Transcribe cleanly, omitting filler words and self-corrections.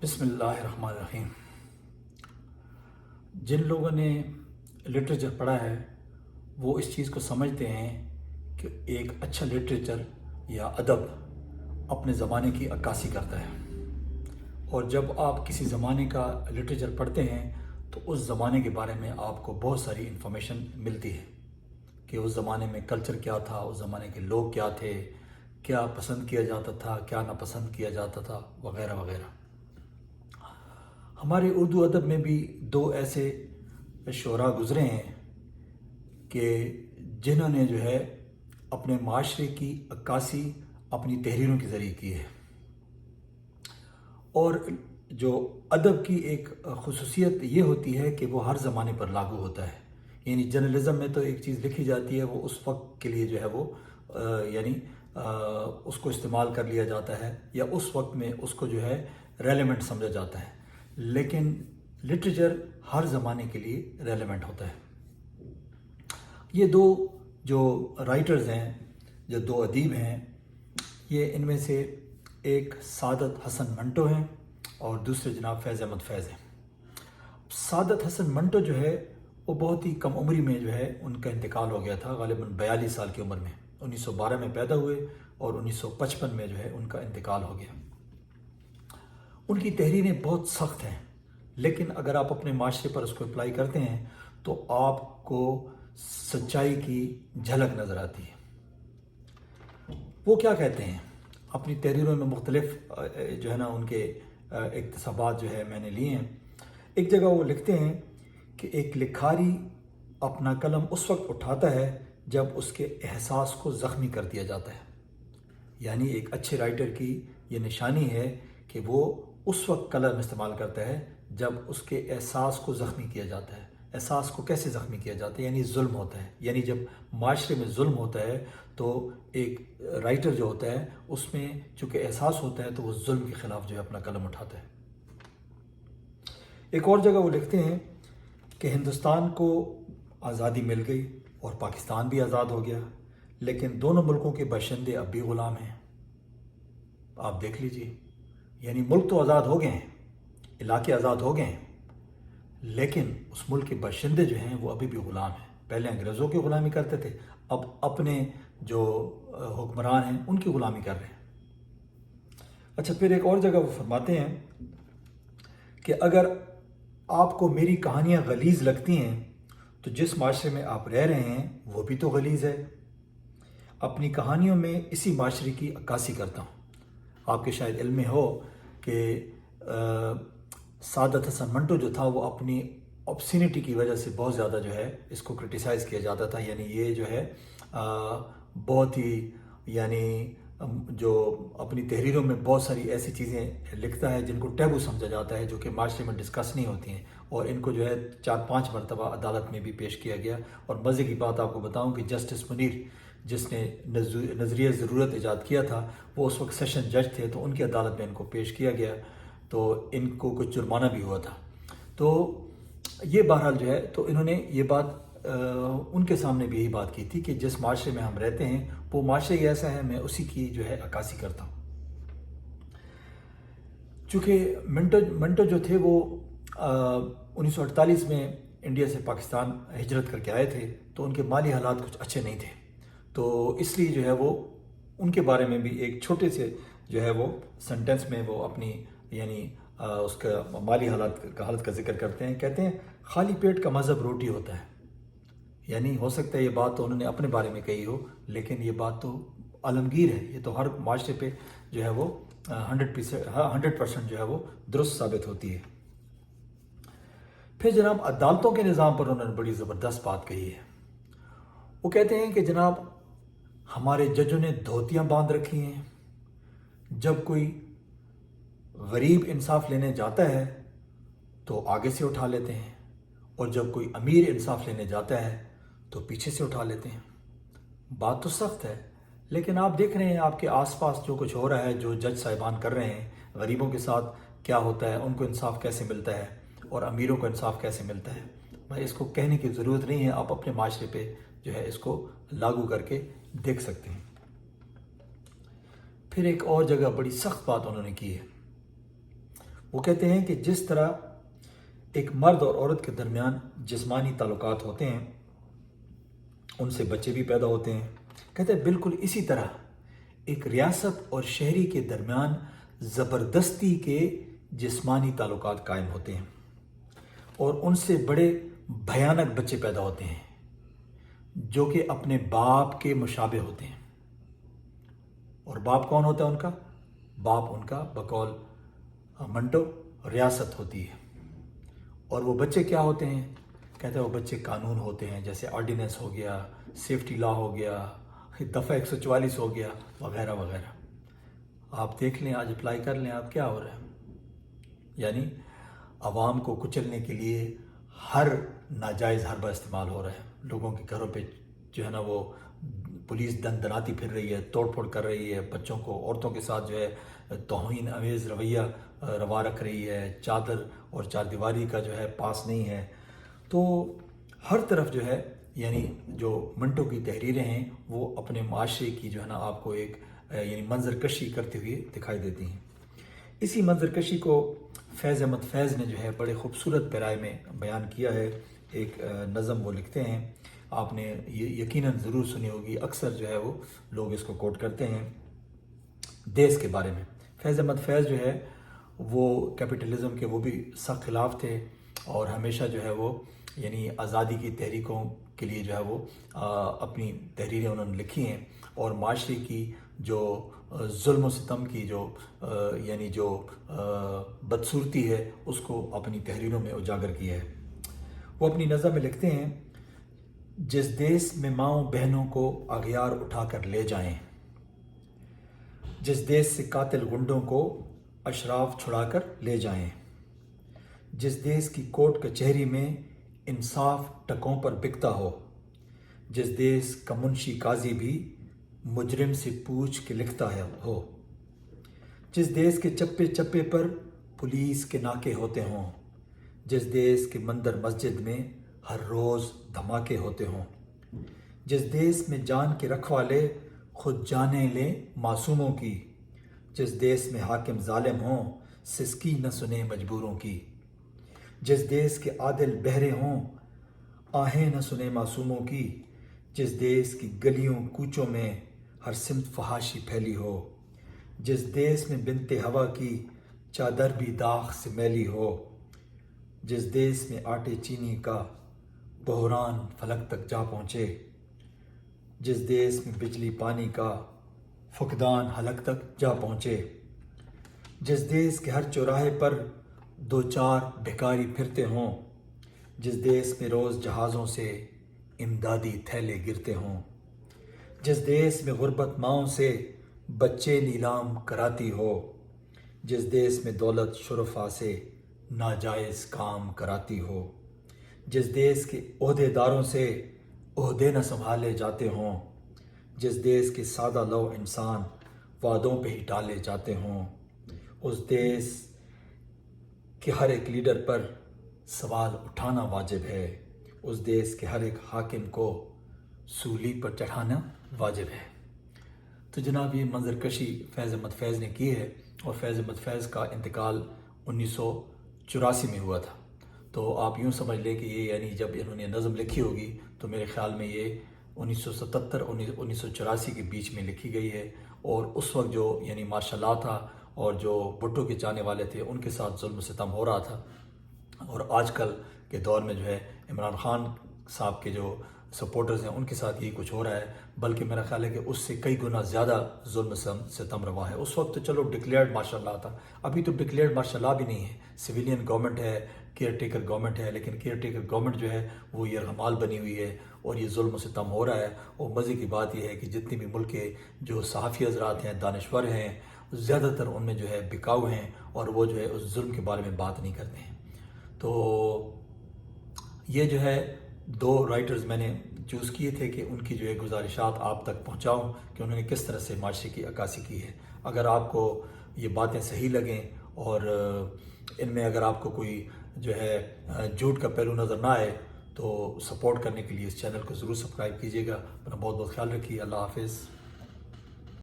بسم اللہ الرحمن الرحیم۔ جن لوگوں نے لٹریچر پڑھا ہے وہ اس چیز کو سمجھتے ہیں کہ ایک اچھا لٹریچر یا ادب اپنے زمانے کی عکاسی کرتا ہے، اور جب آپ کسی زمانے کا لٹریچر پڑھتے ہیں تو اس زمانے کے بارے میں آپ کو بہت ساری انفارمیشن ملتی ہے کہ اس زمانے میں کلچر کیا تھا، اس زمانے کے لوگ کیا تھے، کیا پسند کیا جاتا تھا، کیا ناپسند کیا جاتا تھا، وغیرہ وغیرہ۔ ہمارے اردو ادب میں بھی دو ایسے شعراء گزرے ہیں کہ جنہوں نے جو ہے اپنے معاشرے کی عکاسی اپنی تحریروں کے ذریعے کی ہے، اور جو ادب کی ایک خصوصیت یہ ہوتی ہے کہ وہ ہر زمانے پر لاگو ہوتا ہے۔ یعنی جرنلزم میں تو ایک چیز لکھی جاتی ہے، وہ اس وقت کے لیے جو ہے وہ اس کو استعمال کر لیا جاتا ہے، یا اس وقت میں اس کو جو ہے ریلیونٹ سمجھا جاتا ہے، لیکن لٹریچر ہر زمانے کے لیے ریلیونٹ ہوتا ہے۔ یہ دو جو رائٹرز ہیں، جو دو ادیب ہیں، یہ ان میں سے ایک سعادت حسن منٹو ہیں اور دوسرے جناب فیض احمد فیض ہیں۔ سعادت حسن منٹو جو ہے وہ بہت ہی کم عمری میں جو ہے ان کا انتقال ہو گیا تھا، غالباً 42 سال کی عمر میں۔ 1912 میں پیدا ہوئے اور 1955 میں جو ہے ان کا انتقال ہو گیا۔ ان کی تحریریں بہت سخت ہیں، لیکن اگر آپ اپنے معاشرے پر اس کو اپلائی کرتے ہیں تو آپ کو سچائی کی جھلک نظر آتی ہے۔ وہ کیا کہتے ہیں اپنی تحریروں میں؟ مختلف جو ہے نا ان کے اقتباسات جو ہے میں نے لیے ہیں۔ ایک جگہ وہ لکھتے ہیں کہ ایک لکھاری اپنا قلم اس وقت اٹھاتا ہے جب اس کے احساس کو زخمی کر دیا جاتا ہے۔ یعنی ایک اچھے رائٹر کی یہ نشانی ہے کہ وہ اس وقت قلم استعمال کرتا ہے جب اس کے احساس کو زخمی کیا جاتا ہے۔ احساس کو کیسے زخمی کیا جاتا ہے؟ یعنی ظلم ہوتا ہے، یعنی جب معاشرے میں ظلم ہوتا ہے تو ایک رائٹر جو ہوتا ہے اس میں چونکہ احساس ہوتا ہے تو وہ ظلم کے خلاف جو ہے اپنا قلم اٹھاتا ہے۔ ایک اور جگہ وہ لکھتے ہیں کہ ہندوستان کو آزادی مل گئی اور پاکستان بھی آزاد ہو گیا، لیکن دونوں ملکوں کے باشندے اب بھی غلام ہیں۔ آپ دیکھ لیجئے، یعنی ملک تو آزاد ہو گئے ہیں، علاقے آزاد ہو گئے ہیں، لیکن اس ملک کے باشندے جو ہیں وہ ابھی بھی غلام ہیں۔ پہلے انگریزوں کی غلامی کرتے تھے، اب اپنے جو حکمران ہیں ان کی غلامی کر رہے ہیں۔ اچھا، پھر ایک اور جگہ وہ فرماتے ہیں کہ اگر آپ کو میری کہانیاں غلیظ لگتی ہیں تو جس معاشرے میں آپ رہ رہے ہیں وہ بھی تو غلیظ ہے۔ اپنی کہانیوں میں اسی معاشرے کی عکاسی کرتا ہوں۔ آپ کے شاید علم میں ہو کہ سعادت حسن منٹو جو تھا وہ اپنی آبسینٹی کی وجہ سے بہت زیادہ جو ہے اس کو کرٹیسائز کیا جاتا تھا۔ یعنی یہ جو ہے بہت ہی یعنی جو اپنی تحریروں میں بہت ساری ایسی چیزیں لکھتا ہے جن کو ٹیبو سمجھا جاتا ہے، جو کہ معاشرے میں ڈسکس نہیں ہوتی ہیں، اور ان کو جو ہے 4-5 مرتبہ عدالت میں بھی پیش کیا گیا۔ اور مزے کی بات آپ کو بتاؤں کہ جسٹس منیر جس نے نظریہ ضرورت ایجاد کیا تھا وہ اس وقت سیشن جج تھے، تو ان کی عدالت میں ان کو پیش کیا گیا تو ان کو کچھ جرمانہ بھی ہوا تھا۔ تو یہ بہرحال جو ہے تو انہوں نے یہ بات ان کے سامنے بھی یہی بات کی تھی کہ جس معاشرے میں ہم رہتے ہیں وہ معاشرہ ہی ایسا ہے، میں اسی کی جو ہے عکاسی کرتا ہوں۔ چونکہ منٹو جو تھے وہ 1948 میں انڈیا سے پاکستان ہجرت کر کے آئے تھے، تو ان کے مالی حالات کچھ اچھے نہیں تھے، تو اس لیے جو ہے وہ ان کے بارے میں بھی ایک چھوٹے سے جو ہے وہ سنٹنس میں وہ اپنی یعنی اس کا مالی حالت کا ذکر کرتے ہیں۔ کہتے ہیں خالی پیٹ کا مذہب روٹی ہوتا ہے۔ یعنی ہو سکتا ہے یہ بات تو انہوں نے اپنے بارے میں کہی ہو، لیکن یہ بات تو عالمگیر ہے، یہ تو ہر معاشرے پہ جو ہے وہ 100% جو ہے وہ درست ثابت ہوتی ہے۔ پھر جناب عدالتوں کے نظام پر انہوں نے بڑی زبردست بات کہی ہے۔ وہ کہتے ہیں کہ جناب ہمارے ججوں نے دھوتیاں باندھ رکھی ہیں، جب کوئی غریب انصاف لینے جاتا ہے تو آگے سے اٹھا لیتے ہیں، اور جب کوئی امیر انصاف لینے جاتا ہے تو پیچھے سے اٹھا لیتے ہیں۔ بات تو سخت ہے، لیکن آپ دیکھ رہے ہیں آپ کے آس پاس جو کچھ ہو رہا ہے، جو جج صاحبان کر رہے ہیں، غریبوں کے ساتھ کیا ہوتا ہے، ان کو انصاف کیسے ملتا ہے اور امیروں کو انصاف کیسے ملتا ہے۔ میں اس کو کہنے کی ضرورت نہیں ہے، آپ اپنے معاشرے پہ جو ہے اس کو لاگو کر کے دیکھ سکتے ہیں۔ پھر ایک اور جگہ بڑی سخت بات انہوں نے کی ہے۔ وہ کہتے ہیں کہ جس طرح ایک مرد اور عورت کے درمیان جسمانی تعلقات ہوتے ہیں، ان سے بچے بھی پیدا ہوتے ہیں، کہتے ہیں بالکل اسی طرح ایک ریاست اور شہری کے درمیان زبردستی کے جسمانی تعلقات قائم ہوتے ہیں اور ان سے بڑے بھیانک بچے پیدا ہوتے ہیں جو کہ اپنے باپ کے مشابہ ہوتے ہیں۔ اور باپ کون ہوتا ہے ان کا؟ باپ ان کا بقول منٹو ریاست ہوتی ہے۔ اور وہ بچے کیا ہوتے ہیں؟ کہتے ہیں وہ بچے قانون ہوتے ہیں، جیسے آرڈیننس ہو گیا، سیفٹی لا ہو گیا، دفعہ 144 ہو گیا، وغیرہ وغیرہ۔ آپ دیکھ لیں، آج اپلائی کر لیں، آپ کیا ہو رہا ہے؟ یعنی عوام کو کچلنے کے لیے ہر ناجائز حربہ استعمال ہو رہا ہے۔ لوگوں کے گھروں پہ جو ہے نا وہ پولیس دن دناتی پھر رہی ہے، توڑ پھوڑ کر رہی ہے، بچوں کو، عورتوں کے ساتھ جو ہے توہین آمیز رویہ روا رکھ رہی ہے، چادر اور چار دیواری کا جو ہے پاس نہیں ہے۔ تو ہر طرف جو ہے یعنی جو منٹو کی تحریریں ہیں وہ اپنے معاشرے کی جو ہے نا آپ کو ایک یعنی منظر کشی کرتے ہوئے دکھائی دیتی ہیں۔ اسی منظر کشی کو فیض احمد فیض نے جو ہے بڑے خوبصورت پیرائے میں بیان کیا ہے۔ ایک نظم وہ لکھتے ہیں، آپ نے یہ یقیناً ضرور سنی ہوگی، اکثر جو ہے وہ لوگ اس کو کوٹ کرتے ہیں، دیس کے بارے میں۔ فیض احمد فیض جو ہے وہ کیپٹلزم کے وہ بھی سخت خلاف تھے اور ہمیشہ جو ہے وہ یعنی آزادی کی تحریکوں کے لیے جو ہے وہ اپنی تحریریں انہوں نے لکھی ہیں اور معاشرے کی جو ظلم و ستم کی جو یعنی جو بدصورتی ہے اس کو اپنی تحریروں میں اجاگر کیا ہے۔ وہ اپنی نظم میں لکھتے ہیں، جس دیس میں ماؤں بہنوں کو اغیار اٹھا کر لے جائیں، جس دیس سے قاتل گنڈوں کو اشراف چھڑا کر لے جائیں، جس دیس کی کورٹ کچہری میں انصاف ٹکوں پر بکتا ہو، جس دیس کا منشی قاضی بھی مجرم سے پوچھ کے لکھتا ہو، جس دیس کے چپے چپے پر پولیس کے ناکے ہوتے ہوں، جس دیس کے مندر مسجد میں ہر روز دھماکے ہوتے ہوں، جس دیس میں جان کے رکھوالے خود جانیں لیں معصوموں کی، جس دیس میں حاکم ظالم ہوں سسکی نہ سنے مجبوروں کی، جس دیس کے عادل بہرے ہوں آہیں نہ سنے معصوموں کی، جس دیس کی گلیوں کوچوں میں ہر سمت فحاشی پھیلی ہو، جس دیس میں بنت ہوا کی چادر بھی داغ سے میلی ہو، جس دیس میں آٹے چینی کا بحران فلک تک جا پہنچے، جس دیس میں بجلی پانی کا فقدان حلق تک جا پہنچے، جس دیس کے ہر چوراہے پر دو چار بھکاری پھرتے ہوں، جس دیس میں روز جہازوں سے امدادی تھیلے گرتے ہوں، جس دیس میں غربت ماؤں سے بچے نیلام کراتی ہو، جس دیس میں دولت شرفا سے ناجائز کام کراتی ہو، جس دیس کے عہدے داروں سے عہدے نہ سنبھالے جاتے ہوں، جس دیس کے سادہ لو انسان وعدوں پہ ہی ٹالے جاتے ہوں، اس دیس کے ہر ایک لیڈر پر سوال اٹھانا واجب ہے، اس دیس کے ہر ایک حاکم کو سولی پر چڑھانا واجب ہے۔ تو جناب یہ منظر کشی فیض احمد فیض نے کی ہے اور فیض احمد فیض کا انتقال 1984 میں ہوا تھا۔ تو آپ یوں سمجھ لیں کہ یہ یعنی جب انہوں نے نظم لکھی ہوگی تو میرے خیال میں یہ 1977 1984 کے بیچ میں لکھی گئی ہے، اور اس وقت جو یعنی مارشل لا تھا اور جو بھٹو کے چاہنے والے تھے ان کے ساتھ ظلم و ستم ہو رہا تھا، اور آج کل کے دور میں جو ہے عمران خان صاحب کے جو سپورٹرز ہیں ان کے ساتھ یہی کچھ ہو رہا ہے، بلکہ میرا خیال ہے کہ اس سے کئی گنا زیادہ ظلم ستم روا ہے۔ اس وقت تو چلو ڈکلیئرڈ مارشل لا تھا، ابھی تو ڈکلیئرڈ مارشل لا بھی نہیں ہے، سویلین گورنمنٹ ہے، کیئر ٹیکر گورنمنٹ ہے، لیکن کیئر ٹیکر گورنمنٹ جو ہے وہ یرغمال بنی ہوئی ہے اور یہ ظلم و ستم ہو رہا ہے۔ اور مزے کی بات یہ ہے کہ جتنے بھی ملک کے جو صحافی حضرات ہیں، دانشور ہیں، زیادہ تر ان میں جو ہے بکاؤ ہیں اور وہ جو ہے اس ظلم کے بارے میں بات نہیں کرتے ہیں۔ تو یہ جو ہے دو رائٹرز میں نے چوز کیے تھے کہ ان کی جو ہے گزارشات آپ تک پہنچاؤں کہ انہوں نے کس طرح سے معاشرے کی عکاسی کی ہے۔ اگر آپ کو یہ باتیں صحیح لگیں اور ان میں اگر آپ کو کوئی جو ہے جھوٹ کا پہلو نظر نہ آئے تو سپورٹ کرنے کے لیے اس چینل کو ضرور سبسکرائب کیجیے گا۔ اپنا بہت بہت خیال رکھیے۔ اللہ حافظ۔